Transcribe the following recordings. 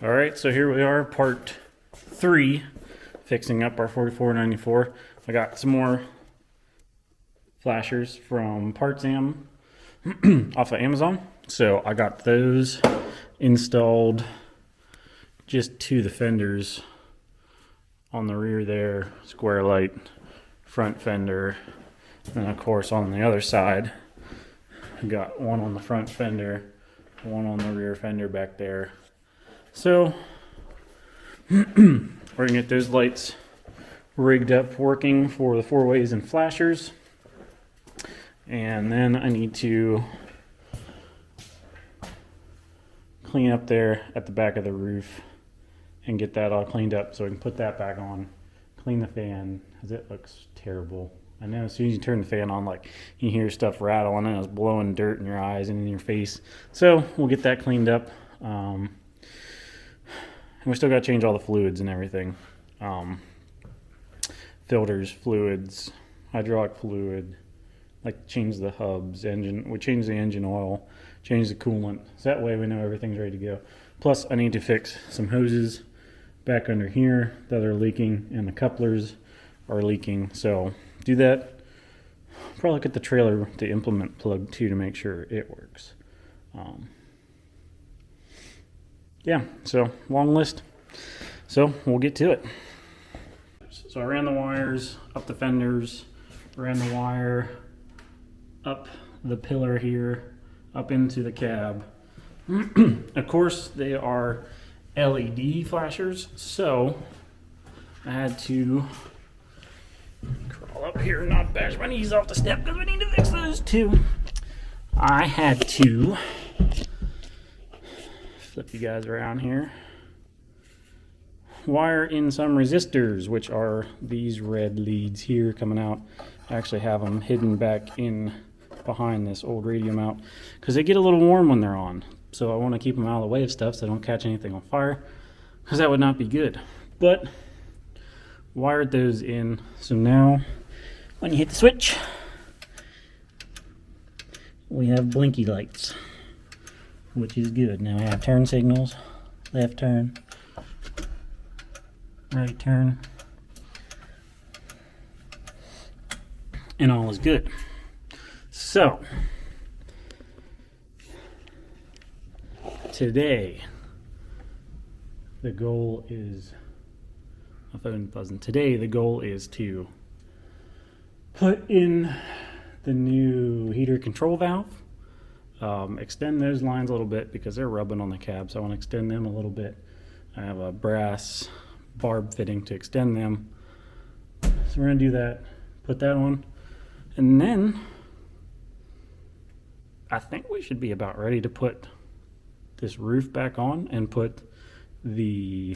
All right, so here we are, part 3, fixing up our 4494. I got some more flashers from PartsAm off of Amazon. So I got those installed just to the fenders on the rear there, square light, front fender, and of course on the other side, I got one on the front fender, one on the rear fender back there. So we're gonna get those lights rigged up working for the 4-ways and flashers, and then I need to clean up there at the back of the roof and get that all cleaned up so I can put that back on, clean the fan because it looks terrible. I know as soon as you turn the fan on, like, you hear stuff rattling and it's blowing dirt in your eyes and in your face. So we'll get that cleaned up. And we still got to change all the fluids and everything. Filters, fluids, hydraulic fluid, like change the hubs, engine. We change the engine oil, change the coolant. So that way we know everything's ready to go. Plus I need to fix some hoses back under here that are leaking, and the couplers are leaking. So do that. Probably get the trailer to implement plug too to make sure it works. Yeah, so long list. So we'll get to it. So I ran the wires up the fenders, ran the wire up the pillar here, up into the cab. Of course, they are LED flashers, so I had to crawl up here and not bash my knees off the step because we need to fix those too. I had to flip you guys around here. Wire in some resistors, which are these red leads here coming out. I actually have them hidden back in behind this old radio mount because they get a little warm when they're on. So I want to keep them out of the way of stuff so they don't catch anything on fire, because that would not be good. But wired those in. So now when you hit the switch, we have blinky lights, which is good. Now I have turn signals, left turn, right turn, and all is good. So today the goal is, my phone's buzzing. Today the goal is to put in the new heater control valve. Extend those lines a little bit because they're rubbing on the cab, so I want to extend them a little bit. I have a brass barb fitting to extend them, so we're going to do that, put that on, and then I think we should be about ready to put this roof back on and put the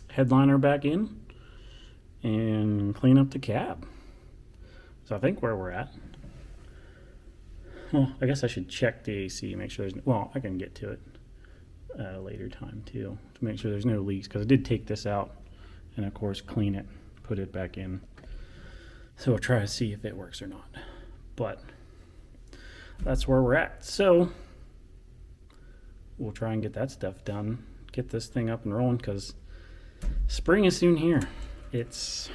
headliner back in and clean up the cab. So I think where we're at. Well, I guess I should check the AC, make sure there's, well, I can get to it at a later time too, to make sure there's no leaks, because I did take this out and of course clean it, put it back in. So we'll try to see if it works or not. But that's where we're at. So we'll try and get that stuff done, get this thing up and rolling, because spring is soon here. It's,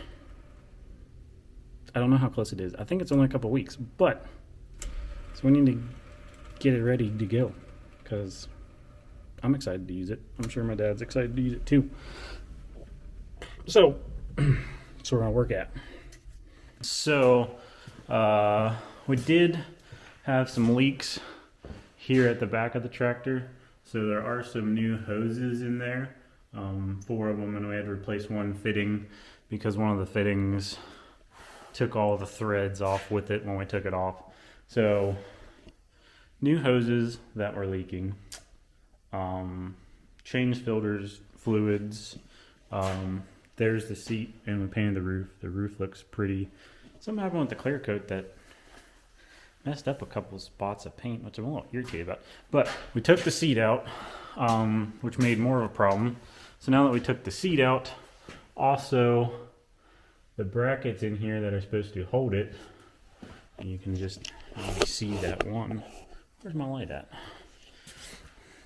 I don't know how close it is. I think it's only a couple weeks, but so we need to get it ready to go, because I'm excited to use it. I'm sure my dad's excited to use it too. So that's where we're gonna work at. So we did have some leaks here at the back of the tractor. So there are some new hoses in there, 4 of them, and we had to replace one fitting because one of the fittings took all the threads off with it when we took it off. So new hoses that were leaking, changed filters, fluids, there's the seat, and we painted the roof. The roof looks pretty. Something happened with the clear coat that messed up a couple of spots of paint, which I'm a little irritated about. But we took the seat out, which made more of a problem. So now that we took the seat out, also the brackets in here that are supposed to hold it, and you can just see that one. Where's my light at?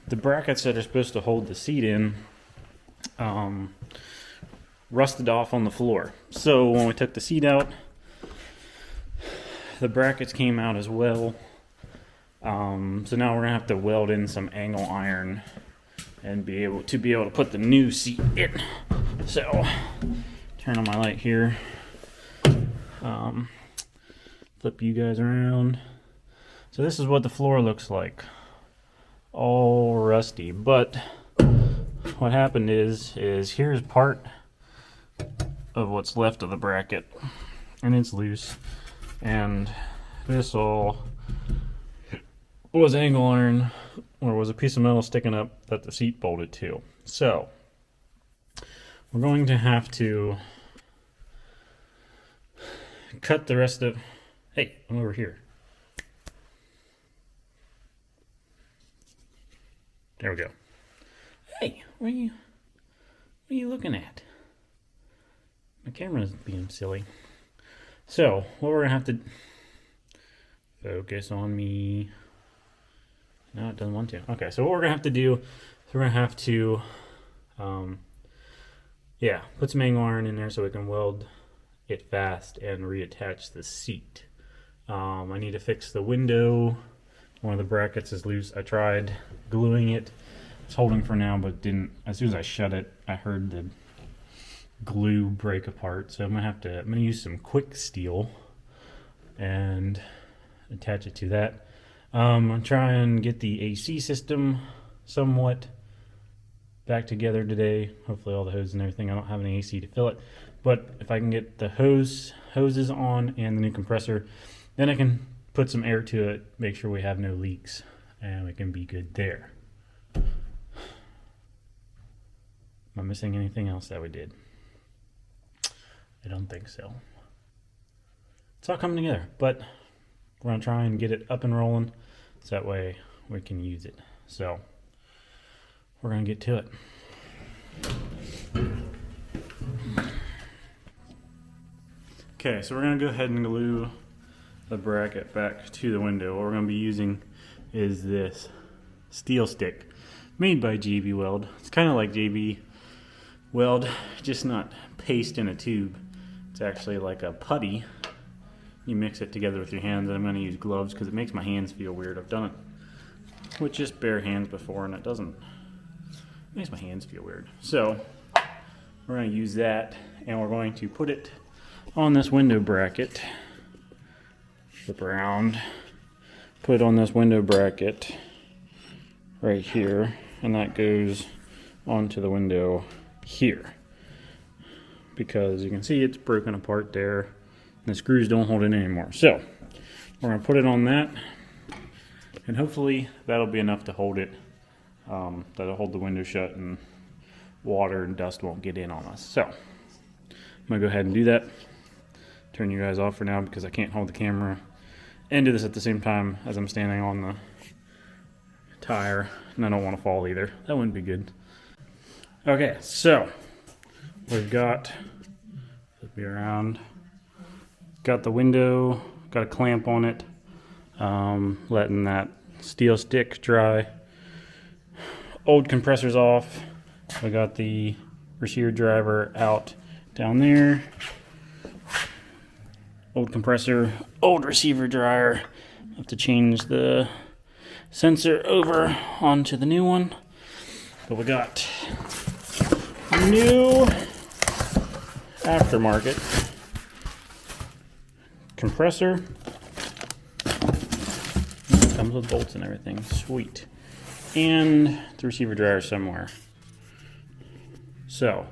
The brackets that are supposed to hold the seat in rusted off on the floor. So when we took the seat out, the brackets came out as well. So now we're gonna have to weld in some angle iron and be able to put the new seat in. So turn on my light here. Flip you guys around. So this is what the floor looks like. All rusty, but what happened is here's part of what's left of the bracket, and it's loose, and this all was angle iron, or was a piece of metal sticking up that the seat bolted to. So we're going to have to cut the rest of, hey, I'm over here. There we go. Hey, what are you looking at? My camera's being silly. So, what we're gonna have to focus on me. No, it doesn't want to. Okay, so what we're gonna have to do is we're gonna have to, put some angle iron in there so we can weld it fast and reattach the seat. I need to fix the window. One of the brackets is loose. I tried gluing it. It's holding for now, but didn't. As soon as I shut it, I heard the glue break apart. So I'm gonna use some quick steel and attach it to that. I'm trying to get the AC system somewhat back together today. Hopefully all the hoses and everything. I don't have any AC to fill it, but if I can get the hoses on and the new compressor, then I can put some air to it, make sure we have no leaks, and we can be good there. Am I missing anything else that we did? I don't think so. It's all coming together, but we're gonna try and get it up and rolling so that way we can use it. So we're gonna get to it. Okay, so we're gonna go ahead and glue the bracket back to the window. What we're going to be using is this steel stick made by JB Weld. It's kind of like JB Weld, just not paste in a tube. It's actually like a putty. You mix it together with your hands, and I'm going to use gloves because it makes my hands feel weird. I've done it with just bare hands before, and it makes my hands feel weird. So we're going to use that, and we're going to put it on this window bracket. Flip around, put it on this window bracket right here, and that goes onto the window here, because you can see it's broken apart there and the screws don't hold it anymore. So we're going to put it on that, and hopefully that'll be enough to hold it, that'll hold the window shut and water and dust won't get in on us. So I'm going to go ahead and do that. Turn you guys off for now because I can't hold the camera and do this at the same time as I'm standing on the tire, and I don't want to fall either. That wouldn't be good. Okay, so we've got, flip me around, got the window, got a clamp on it, letting that steel stick dry. Old compressor's off. We got the receiver driver out down there. Old compressor, old receiver dryer. Have to change the sensor over onto the new one. But we got new aftermarket compressor. It comes with bolts and everything. Sweet. And the receiver dryer somewhere. So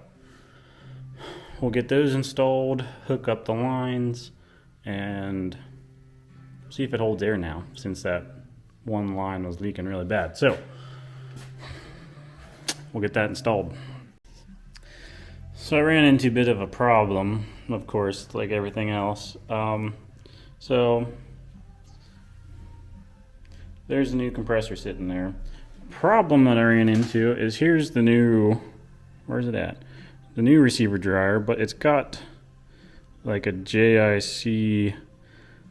we'll get those installed, hook up the lines, and see if it holds air now, since that one line was leaking really bad. So we'll get that installed. So I ran into a bit of a problem, of course, like everything else. So there's a new compressor sitting there. Problem that I ran into is here's the new, where's it at? The new receiver dryer, but it's got like a JIC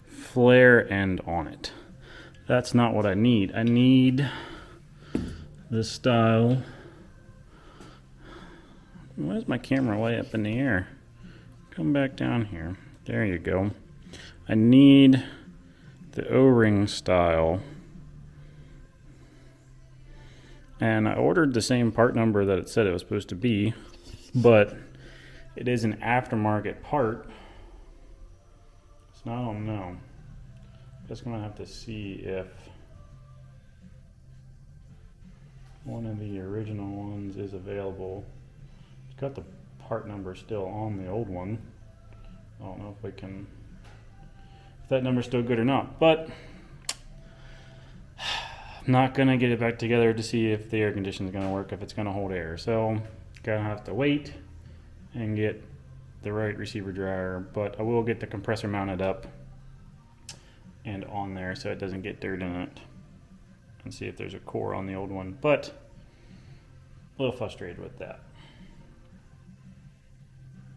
flare end on it. That's not what I need. I need the style Why is my camera way up in the air? Come back down here. There you go. I need the O-ring style. And I ordered the same part number that it said it was supposed to be, but it is an aftermarket part. So I don't know. Just gonna have to see if one of the original ones is available. It's got the part number still on the old one. I don't know if we can, if that number's still good or not, but I'm not gonna get it back together to see if the air conditioner is gonna work, if it's gonna hold air. So gonna have to wait and get the right receiver dryer, but I will get the compressor mounted up and on there so it doesn't get dirt in it, and see if there's a core on the old one, but a little frustrated with that.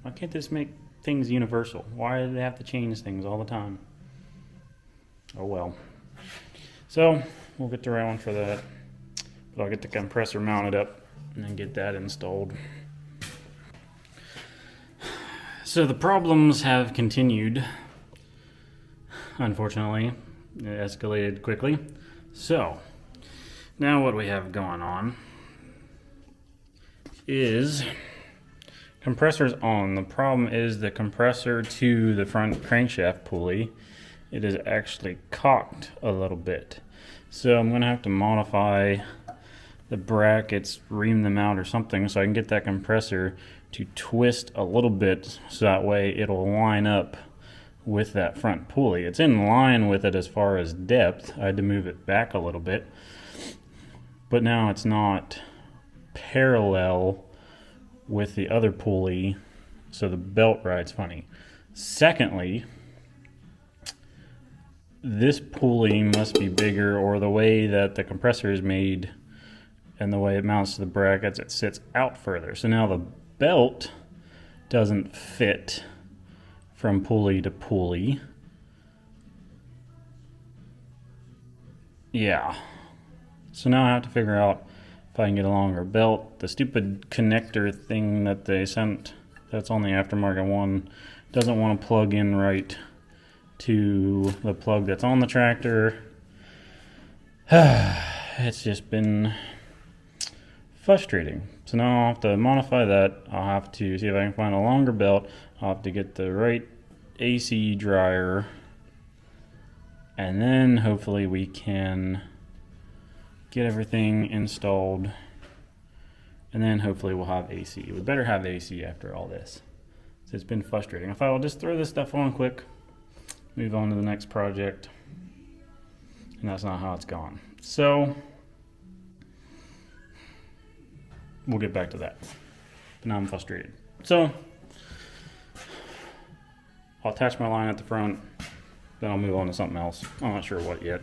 Why can't this make things universal? Why do they have to change things all the time? Oh well. So we'll get the right one for that, but I'll get the compressor mounted up and then get that installed. So the problems have continued. Unfortunately, it escalated quickly. So now what we have going on is compressor's on. The problem is the compressor to the front crankshaft pulley, it is actually cocked a little bit. So I'm gonna have to modify the brackets, ream them out or something so I can get that compressor to twist a little bit so that way it'll line up with that front pulley. It's in line with it as far as depth. I had to move it back a little bit, but now it's not parallel with the other pulley, so the belt rides funny. Secondly, this pulley must be bigger, or the way that the compressor is made and the way it mounts to the brackets, it sits out further. So now the belt doesn't fit from pulley to pulley. Yeah. So now I have to figure out if I can get a longer belt. The stupid connector thing that they sent, that's on the aftermarket one, doesn't want to plug in right to the plug that's on the tractor. It's just been frustrating. So now I'll have to modify that. I'll have to see if I can find a longer belt. I'll have to get the right AC dryer, and then hopefully we can get everything installed, and then hopefully we'll have AC. We better have AC after all this. So it's been frustrating. If I will just throw this stuff on quick, move on to the next project, and that's not how it's gone. So we'll get back to that. But now I'm frustrated. So I'll attach my line at the front, then I'll move on to something else. I'm not sure what yet.